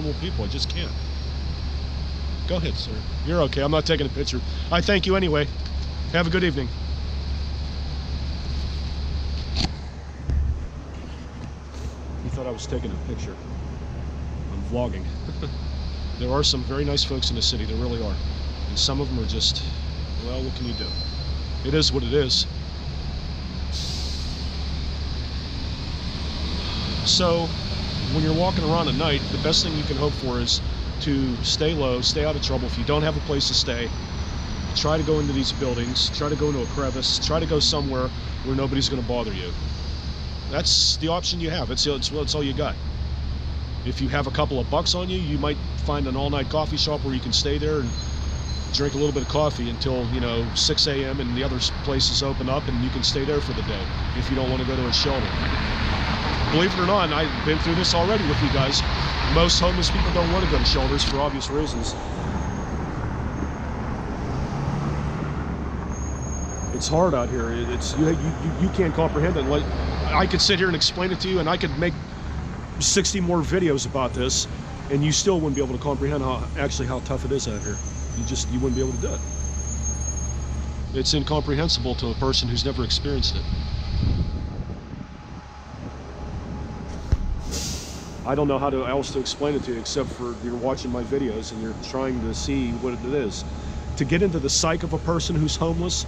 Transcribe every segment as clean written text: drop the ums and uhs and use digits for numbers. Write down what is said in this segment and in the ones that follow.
normal people. I just can't. Go ahead, sir. You're okay. I'm not taking a picture. I thank you anyway. Have a good evening. He thought I was taking a picture. I'm vlogging. There are some very nice folks in the city. There really are. And some of them are just, well, what can you do? It is what it is. So, when you're walking around at night, the best thing you can hope for is to stay low, stay out of trouble. If you don't have a place to stay, try to go into these buildings, try to go into a crevice, try to go somewhere where nobody's going to bother you. That's the option you have. It's all you got. If you have a couple of bucks on you, you might find an all-night coffee shop where you can stay there and drink a little bit of coffee until, 6 a.m. and the other places open up, and you can stay there for the day if you don't want to go to a shelter. Believe it or not, and I've been through this already with you guys, most homeless people don't want to go to shelters for obvious reasons. It's hard out here. You can't comprehend it. Like, I could sit here and explain it to you, and I could make 60 more videos about this, and you still wouldn't be able to comprehend how tough it is out here. You wouldn't be able to do it. It's incomprehensible to a person who's never experienced it. I don't know how else to explain it to you except for you're watching my videos and you're trying to see what it is. To get into the psyche of a person who's homeless,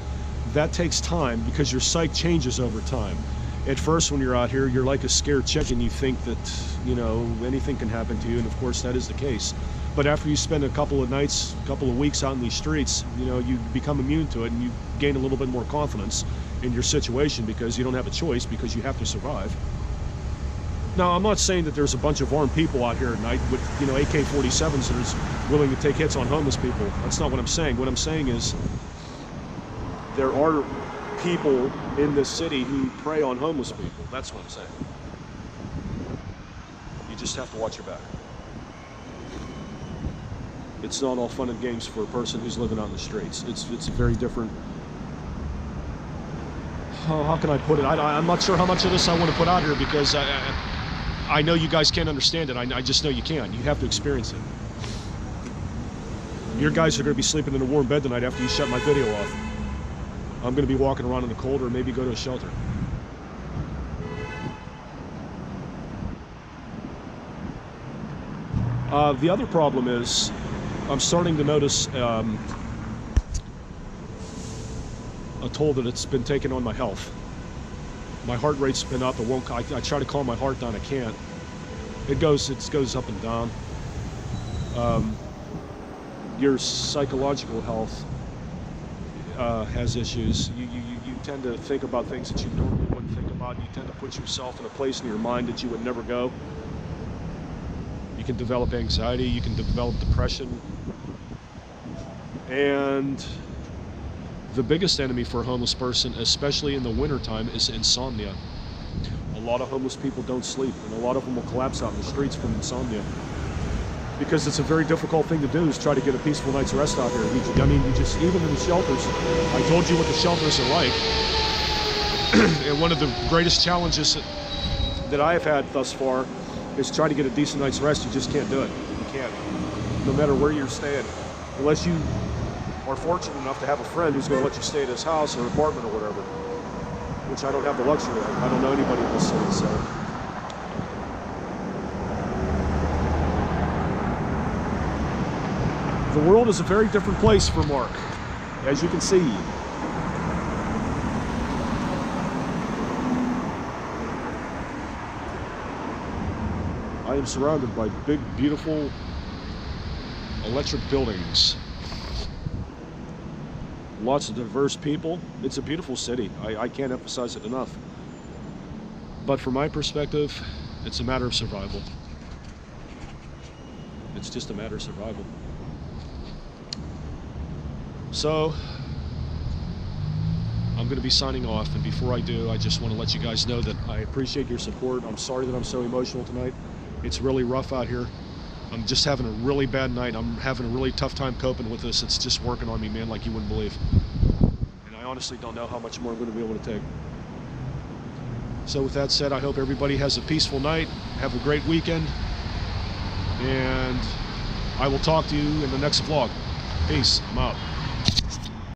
that takes time because your psyche changes over time. At first, when you're out here, you're like a scared chicken. You think that, anything can happen to you, and of course that is the case. But after you spend a couple of nights, a couple of weeks out in these streets, you become immune to it, and you gain a little bit more confidence in your situation because you don't have a choice, because you have to survive. Now, I'm not saying that there's a bunch of armed people out here at night with, AK-47s that is willing to take hits on homeless people. That's not what I'm saying. What I'm saying is there are people in this city who prey on homeless people. That's what I'm saying. You just have to watch your back. It's not all fun and games for a person who's living on the streets. It's a very different... how can I put it? I'm not sure how much of this I want to put out here because I know you guys can't understand it. I just know you can. You have to experience it. Your guys are going to be sleeping in a warm bed tonight after you shut my video off. I'm going to be walking around in the cold or maybe go to a shelter. The other problem is I'm starting to notice a toll that it's been taking on my health. My heart rate's been up. I try to calm my heart down. I can't. It goes up and down. Your psychological health has issues. You tend to think about things that you normally wouldn't think about. You tend to put yourself in a place in your mind that you would never go. You can develop anxiety. You can develop depression. And the biggest enemy for a homeless person, especially in the wintertime, is insomnia. A lot of homeless people don't sleep, and a lot of them will collapse out in the streets from insomnia. Because it's a very difficult thing to do, is try to get a peaceful night's rest out here. Even in the shelters, I told you what the shelters are like. And one of the greatest challenges that I have had thus far is try to get a decent night's rest. You just can't do it. You can't. No matter where you're staying. Unless you are fortunate enough to have a friend who's going to let you stay at his house or apartment or whatever. Which I don't have the luxury of. I don't know anybody in this city, so... The world is a very different place for Mark, as you can see. I am surrounded by big, beautiful, electric buildings. Lots of diverse people. It's a beautiful city. I can't emphasize it enough. But from my perspective, it's a matter of survival. It's just a matter of survival. So, I'm going to be signing off, and before I do, I just want to let you guys know that I appreciate your support. I'm sorry that I'm so emotional tonight. It's really rough out here. I'm just having a really bad night. I'm having a really tough time coping with this. It's just working on me, man, like you wouldn't believe. And I honestly don't know how much more I'm going to be able to take. So with that said, I hope everybody has a peaceful night. Have a great weekend. and I will talk to you in the next vlog. Peace. I'm out.